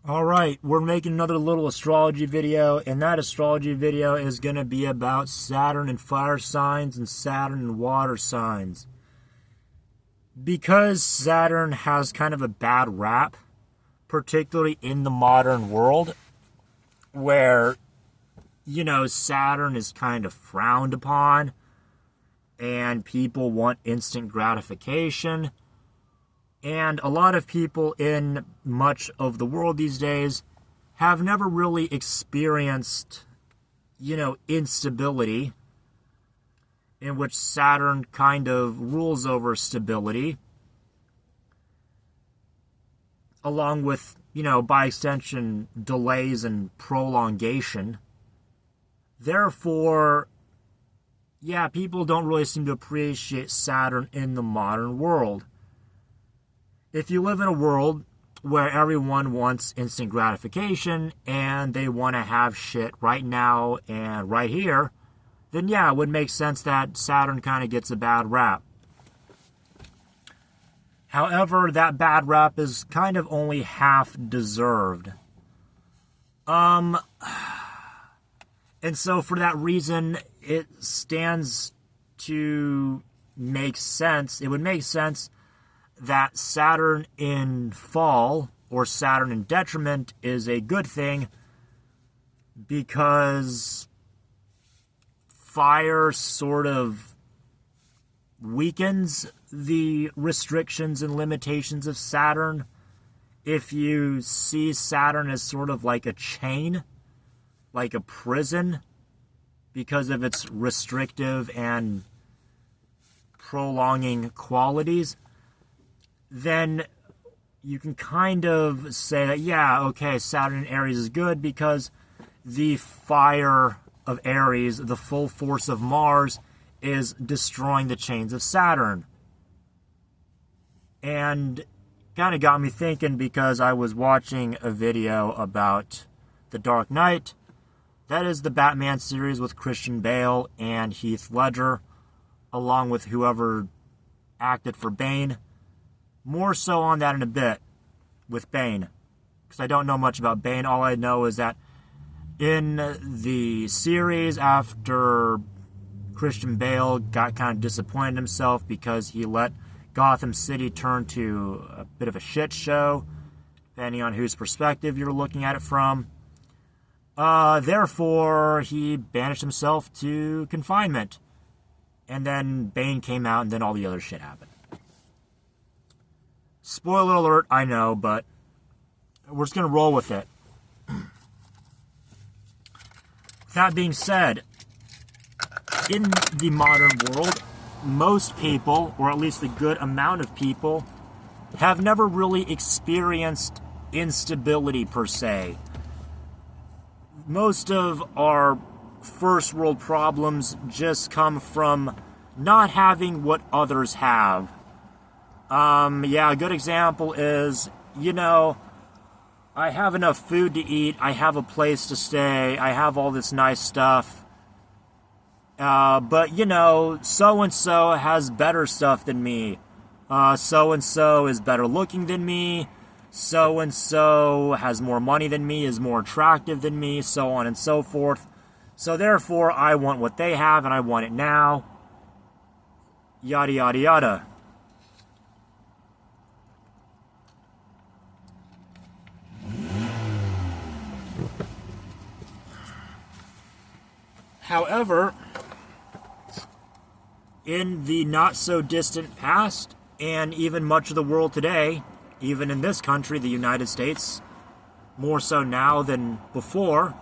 Alright, we're making another little astrology video, and that astrology video is going to be about Saturn and fire signs and Saturn and water signs. Because Saturn has kind of a bad rap, particularly in the modern world, where, Saturn is kind of frowned upon, and people want instant gratification. And a lot of people in much of the world these days have never really experienced, instability, in which Saturn kind of rules over stability, along with, by extension, delays and prolongation. Therefore, people don't really seem to appreciate Saturn in the modern world. If you live in a world where everyone wants instant gratification and they want to have shit right now and right here, then it would make sense that Saturn kind of gets a bad rap. However, that bad rap is kind of only half deserved. And so for that reason, it stands to make sense. It would make sense that Saturn in fall or Saturn in detriment is a good thing, because fire sort of weakens the restrictions and limitations of Saturn. If you see Saturn as sort of like a chain, like a prison, because of its restrictive and prolonging qualities, then you can kind of say that, Saturn in Aries is good because the fire of Aries, the full force of Mars, is destroying the chains of Saturn. And kind of got me thinking, because I was watching a video about The Dark Knight. That is the Batman series with Christian Bale and Heath Ledger, along with whoever acted for Bane. More so on that in a bit with Bane, because I don't know much about Bane. All I know is that in the series, after Christian Bale got kind of disappointed in himself because he let Gotham City turn to a bit of a shit show, depending on whose perspective you're looking at it from. Therefore, he banished himself to confinement. And then Bane came out, and then all the other shit happened. Spoiler alert, I know, but we're just going to roll with it. That being said, in the modern world, most people, or at least a good amount of people, have never really experienced instability per se. Most of our first world problems just come from not having what others have. A good example is, I have enough food to eat, I have a place to stay, I have all this nice stuff. But, so-and-so has better stuff than me. So-and-so is better looking than me. So-and-so has more money than me, is more attractive than me, so on and so forth. So therefore, I want what they have, and I want it now. Yada, yada, yada. However, in the not-so-distant past, and even much of the world today, even in this country, the United States, more so now than before,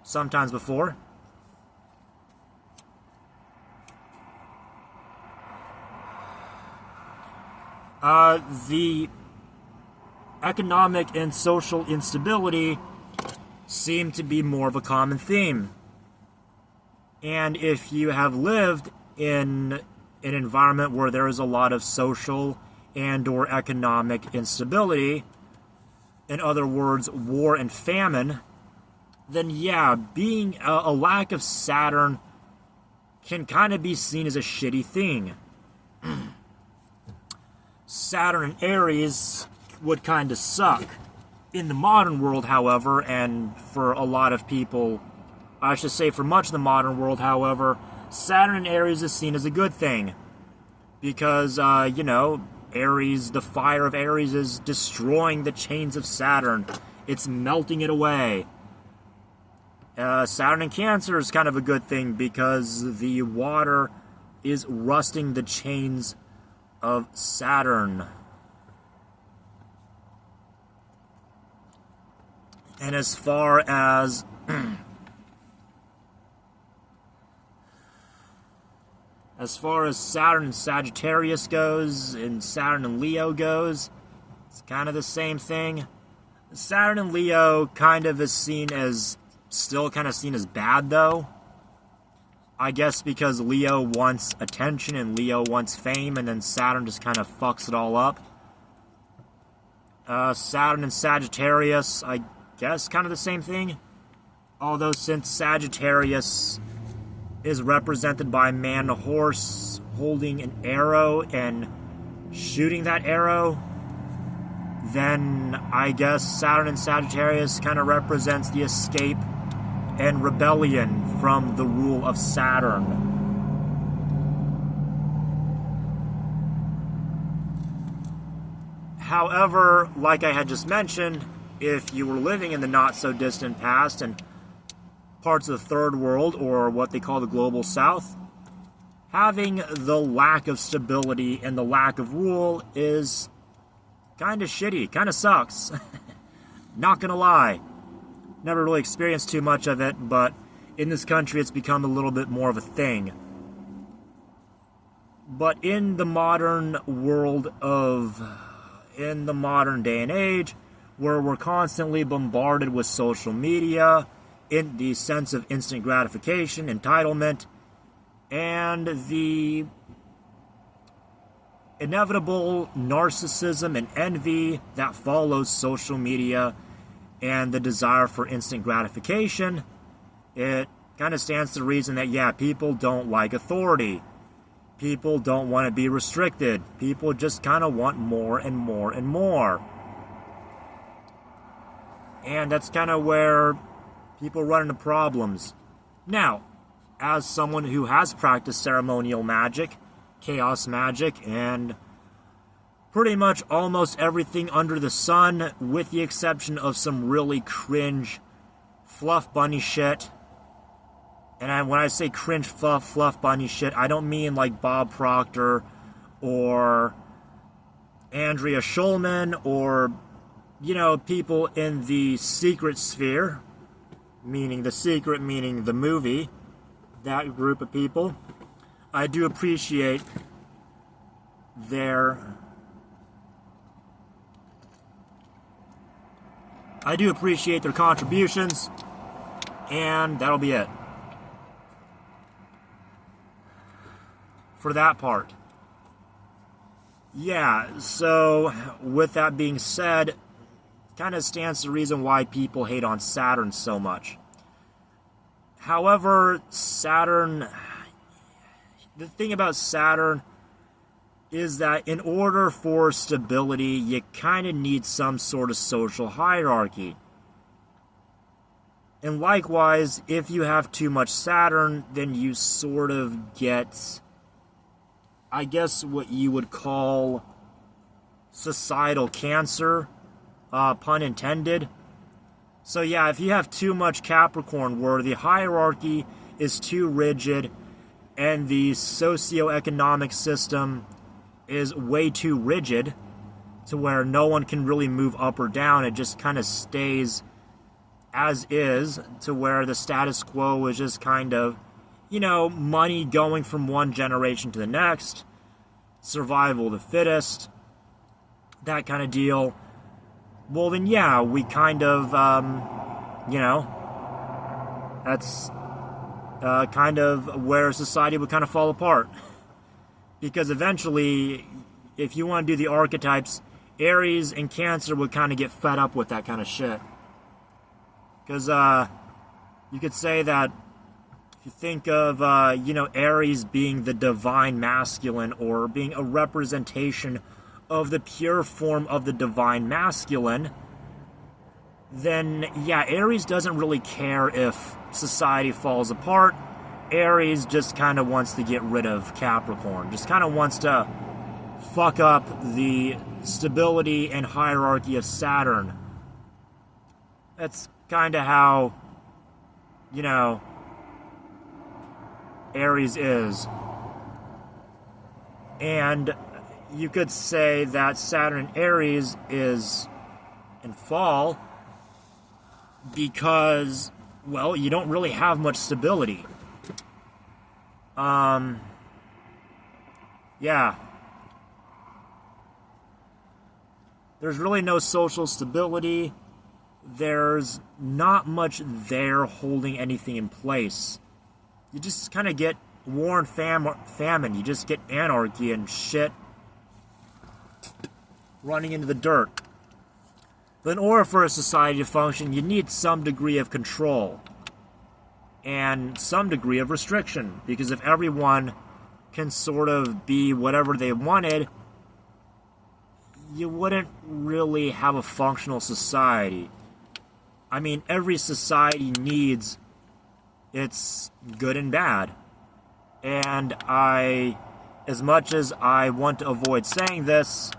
sometimes before, the economic and social instability seem to be more of a common theme. And if you have lived in an environment where there is a lot of social and or economic instability, in other words, war and famine, then being a lack of Saturn can kind of be seen as a shitty thing. Saturn in Aries would kind of suck. In the modern world, however, and for a lot of people, I should say for much of the modern world, however, Saturn in Aries is seen as a good thing. Because, Aries, the fire of Aries is destroying the chains of Saturn. It's melting it away. Saturn in Cancer is kind of a good thing because the water is rusting the chains of Saturn. And as far as Saturn and Sagittarius goes, and Saturn and Leo goes, it's kind of the same thing. Saturn and Leo kind of is still seen as bad, though. I guess because Leo wants attention and Leo wants fame, and then Saturn just kind of fucks it all up. Saturn and Sagittarius, I guess kind of the same thing. Although since Sagittarius is represented by a man and a horse holding an arrow and shooting that arrow, then I guess Saturn and Sagittarius kind of represents the escape and rebellion from the rule of Saturn. However, like I had just mentioned, if you were living in the not-so-distant past and parts of the third world, or what they call the global south, having the lack of stability and the lack of rule is kind of shitty, kind of sucks. Not gonna lie. Never really experienced too much of it, but in this country it's become a little bit more of a thing. But in the modern day and age, where we're constantly bombarded with social media, in the sense of instant gratification, entitlement, and the inevitable narcissism and envy that follows social media and the desire for instant gratification, it kind of stands to reason that, yeah, people don't like authority. People don't want to be restricted. People just kind of want more and more and more. And that's kind of where people run into problems. Now, as someone who has practiced ceremonial magic, chaos magic, and pretty much almost everything under the sun, with the exception of some really cringe fluff bunny shit. And when I say cringe fluff bunny shit, I don't mean like Bob Proctor or Andrea Schulman or, people in the secret sphere, meaning the movie, that group of people. I do appreciate their contributions, and that'll be it for that part. Yeah, so with that being said, kind of stands to reason why people hate on Saturn so much. However, the thing about Saturn is that in order for stability, you kind of need some sort of social hierarchy. And likewise, if you have too much Saturn, then you sort of get, I guess, what you would call societal cancer, pun intended. So yeah, if you have too much Capricorn, where the hierarchy is too rigid and the socioeconomic system is way too rigid to where no one can really move up or down, it just kind of stays as is, to where the status quo is just kind of, money going from one generation to the next, survival of the fittest, that kind of deal. Well, then, yeah, we kind of, that's kind of where society would kind of fall apart. Because eventually, if you want to do the archetypes, Aries and Cancer would kind of get fed up with that kind of shit. Because you could say that if you think of, Aries being the divine masculine, or being a representation of the pure form of the divine masculine, then yeah, Aries doesn't really care if society falls apart. Aries just kind of wants to get rid of Capricorn, just kind of wants to fuck up the stability and hierarchy of Saturn. That's kind of how, you know, Aries is. And you could say that Saturn in Aries is in fall because, well, you don't really have much stability. Yeah. There's really no social stability. There's not much there holding anything in place. You just kind of get war and famine. You just get anarchy and shit running into the dirt. But in order for a society to function, you need some degree of control and some degree of restriction. Because if everyone can sort of be whatever they wanted, you wouldn't really have a functional society. I mean, every society needs its good and bad. And as much as I want to avoid saying this,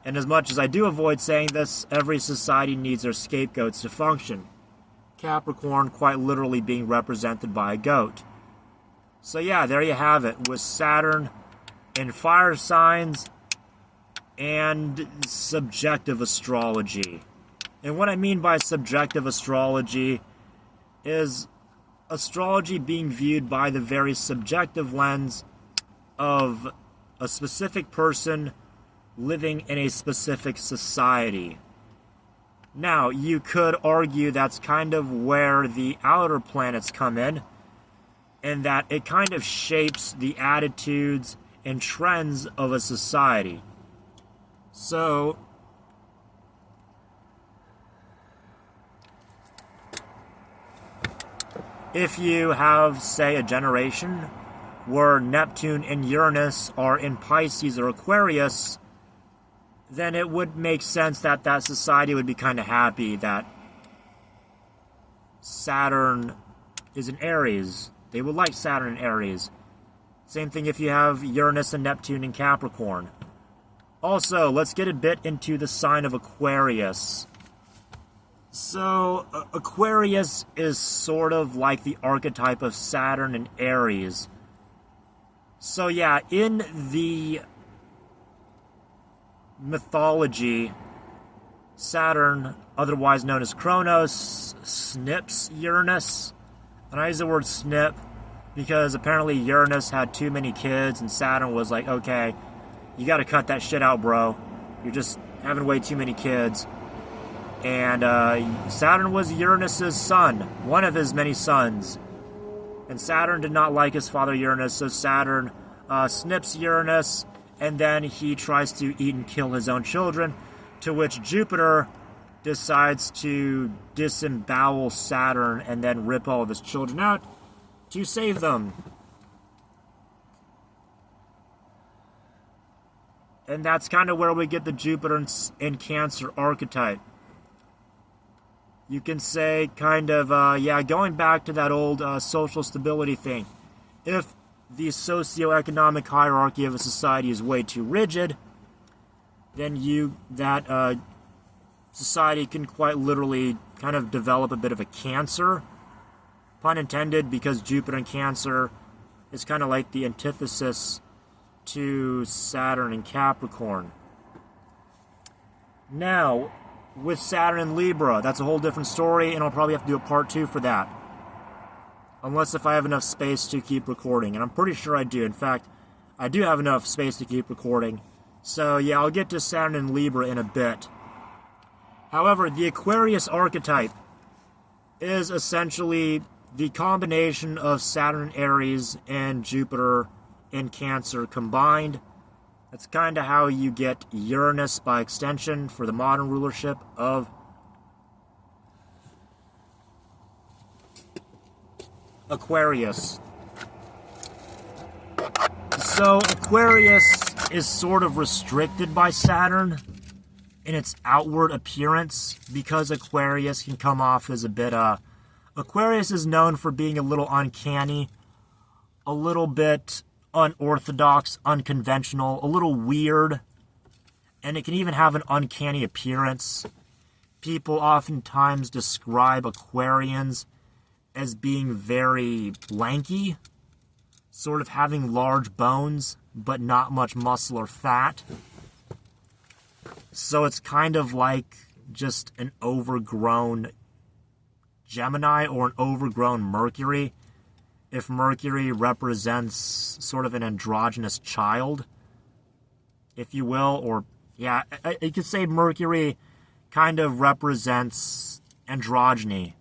and as much as I do avoid saying this, every society needs their scapegoats to function. Capricorn quite literally being represented by a goat. So yeah, there you have it, with Saturn in fire signs and subjective astrology. And what I mean by subjective astrology is astrology being viewed by the very subjective lens of a specific person living in a specific society. Now, you could argue that's kind of where the outer planets come in, and that it kind of shapes the attitudes and trends of a society. So, if you have, say, a generation where Neptune and Uranus are in Pisces or Aquarius, then it would make sense that that society would be kind of happy that Saturn is in Aries. They would like Saturn in Aries. Same thing if you have Uranus and Neptune in Capricorn. Also, let's get a bit into the sign of Aquarius. So, Aquarius is sort of like the archetype of Saturn and Aries. So yeah, in the mythology, Saturn, otherwise known as Kronos, snips Uranus. And I use the word snip because apparently Uranus had too many kids and Saturn was like, okay, you gotta cut that shit out, bro. You're just having way too many kids. And Saturn was Uranus's son, one of his many sons. And Saturn did not like his father Uranus, so Saturn snips Uranus, and then he tries to eat and kill his own children, to which Jupiter decides to disembowel Saturn and then rip all of his children out to save them. And that's kind of where we get the Jupiter in Cancer archetype. You can say kind of, going back to that old social stability thing. If the socioeconomic hierarchy of a society is way too rigid, then that society can quite literally kind of develop a bit of a Cancer. Pun intended, because Jupiter in Cancer is kind of like the antithesis to Saturn in Capricorn. Now, with Saturn in Libra, that's a whole different story, and I'll probably have to do a part 2 for that. Unless if I have enough space to keep recording, and I'm pretty sure I do. In fact, I do have enough space to keep recording. So yeah, I'll get to Saturn in Libra in a bit. However, the Aquarius archetype is essentially the combination of Saturn in Aries and Jupiter in Cancer combined. That's kind of how you get Uranus by extension for the modern rulership of Aquarius. So Aquarius is sort of restricted by Saturn in its outward appearance, because Aquarius can come off as a bit, Aquarius is known for being a little uncanny, a little bit unorthodox, unconventional, a little weird, and it can even have an uncanny appearance. People oftentimes describe Aquarians as being very lanky, sort of having large bones, but not much muscle or fat. So it's kind of like just an overgrown Gemini or an overgrown Mercury, if Mercury represents sort of an androgynous child, if you will. Or, yeah, you could say Mercury kind of represents androgyny,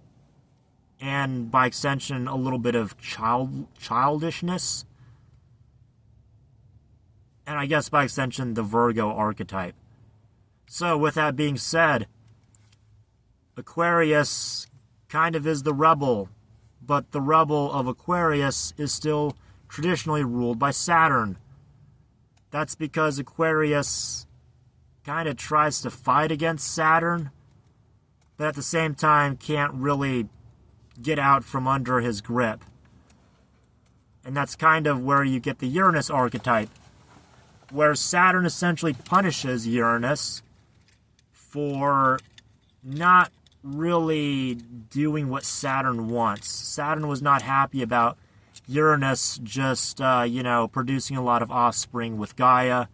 and by extension, a little bit of childishness, and I guess by extension, the Virgo archetype. So, with that being said, Aquarius kind of is the rebel, but the rebel of Aquarius is still traditionally ruled by Saturn. That's because Aquarius kind of tries to fight against Saturn, but at the same time can't really get out from under his grip. And that's kind of where you get the Uranus archetype, where Saturn essentially punishes Uranus for not really doing what Saturn wants. Saturn was not happy about Uranus just, producing a lot of offspring with Gaia.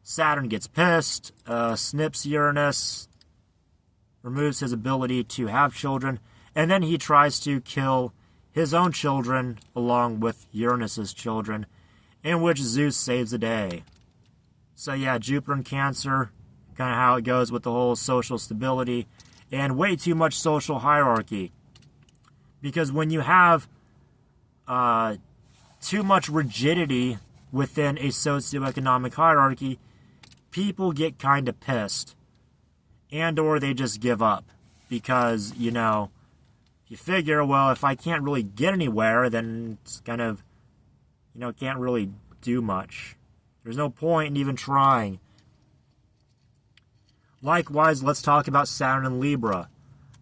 Saturn gets pissed, snips Uranus, removes his ability to have children, and then he tries to kill his own children along with Uranus's children, in which Zeus saves the day. So yeah, Jupiter in Cancer, kind of how it goes with the whole social stability and way too much social hierarchy. Because when you have too much rigidity within a socioeconomic hierarchy, people get kind of pissed. And or they just give up. Because, you figure, well, if I can't really get anywhere, then it's kind of, can't really do much. There's no point in even trying. Likewise, let's talk about Saturn in Libra.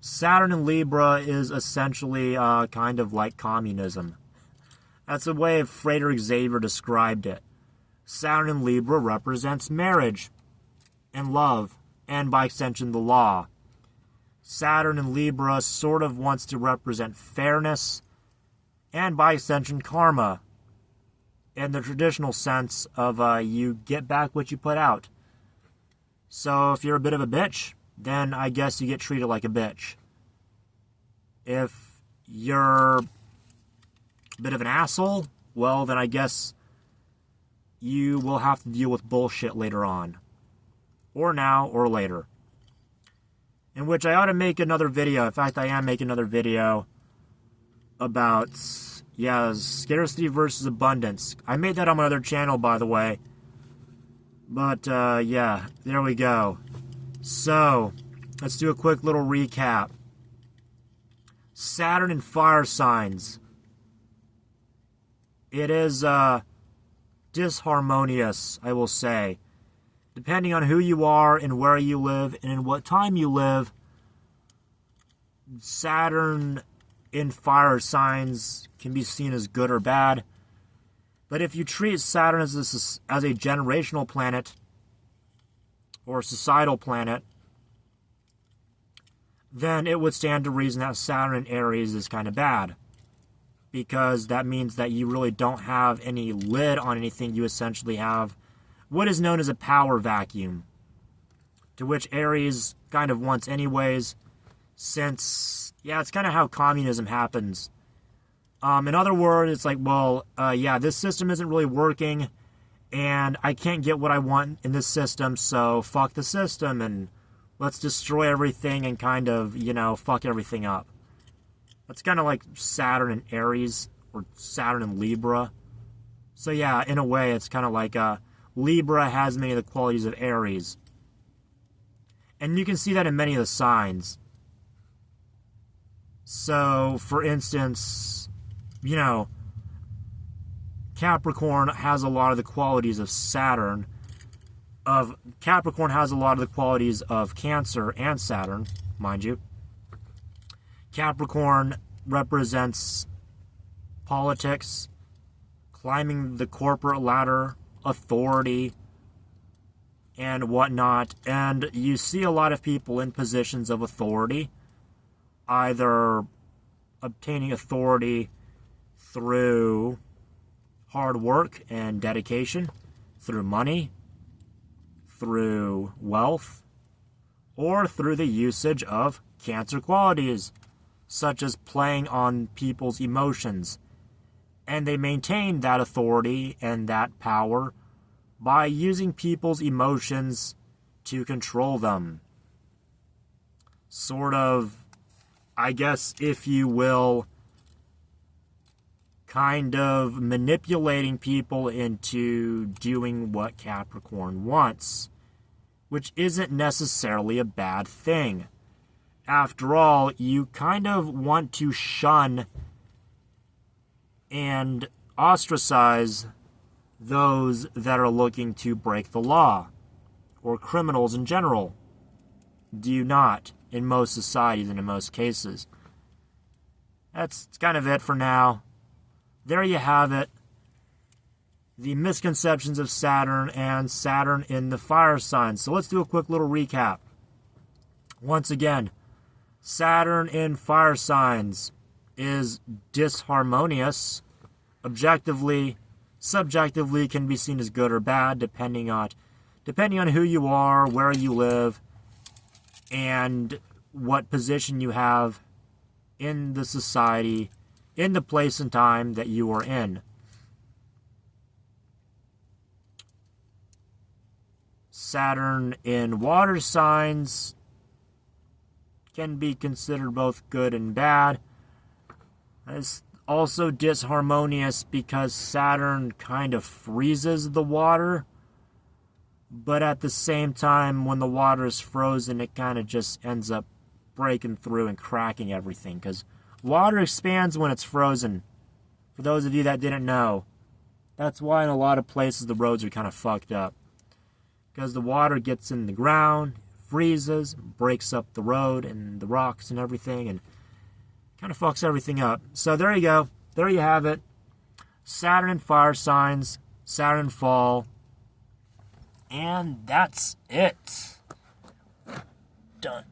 Saturn in Libra is essentially kind of like communism. That's the way Frederick Xavier described it. Saturn in Libra represents marriage and love, and by extension, the law. Saturn in Libra sort of wants to represent fairness, and by extension, karma, in the traditional sense of you get back what you put out. So if you're a bit of a bitch, then I guess you get treated like a bitch. If you're a bit of an asshole, well, then I guess you will have to deal with bullshit later on. Or now, or later. In which I ought to make another video. In fact, I am making another video about, scarcity versus abundance. I made that on my other channel, by the way. But, there we go. So, let's do a quick little recap. Saturn in fire signs. It is, disharmonious, I will say. Depending on who you are and where you live and in what time you live, Saturn in fire signs can be seen as good or bad. But if you treat Saturn as a generational planet or societal planet, then it would stand to reason that Saturn in Aries is kind of bad. Because that means that you really don't have any lid on anything. You essentially have what is known as a power vacuum, to which Aries kind of wants anyways, since, it's kind of how communism happens. In other words, it's like, well, this system isn't really working, and I can't get what I want in this system, so fuck the system, and let's destroy everything and kind of, fuck everything up. That's kind of like Saturn in Aries, or Saturn in Libra. So yeah, in a way, it's kind of like, Libra has many of the qualities of Aries. And you can see that in many of the signs. So, for instance, Capricorn has a lot of the qualities of Saturn, Capricorn has a lot of the qualities of Cancer and Saturn, mind you. Capricorn represents politics, climbing the corporate ladder, authority, and whatnot. And you see a lot of people in positions of authority, either obtaining authority through hard work and dedication, through money, through wealth, or through the usage of Cancer qualities, such as playing on people's emotions. And they maintain that authority and that power by using people's emotions to control them. Sort of, I guess, if you will, kind of manipulating people into doing what Capricorn wants, which isn't necessarily a bad thing. After all, you kind of want to shun and ostracize those that are looking to break the law, or criminals in general. Do you not, in most societies and in most cases? That's kind of it for now. There you have it. The misconceptions of Saturn and Saturn in the fire signs. So let's do a quick little recap. Once again, Saturn in fire signs is disharmonious. Objectively, subjectively can be seen as good or bad depending on who you are, where you live, and what position you have in the society, in the place and time that you are in. Saturn in water signs can be considered both good and bad. It's also disharmonious because Saturn kind of freezes the water, but at the same time, when the water is frozen, it kind of just ends up breaking through and cracking everything, because water expands when it's frozen. For those of you that didn't know, that's why in a lot of places the roads are kind of fucked up, because the water gets in the ground, freezes, breaks up the road and the rocks and everything, and kind of fucks everything up. So there you go. There you have it. Saturn in fire signs, Saturn fall, and that's it. Done.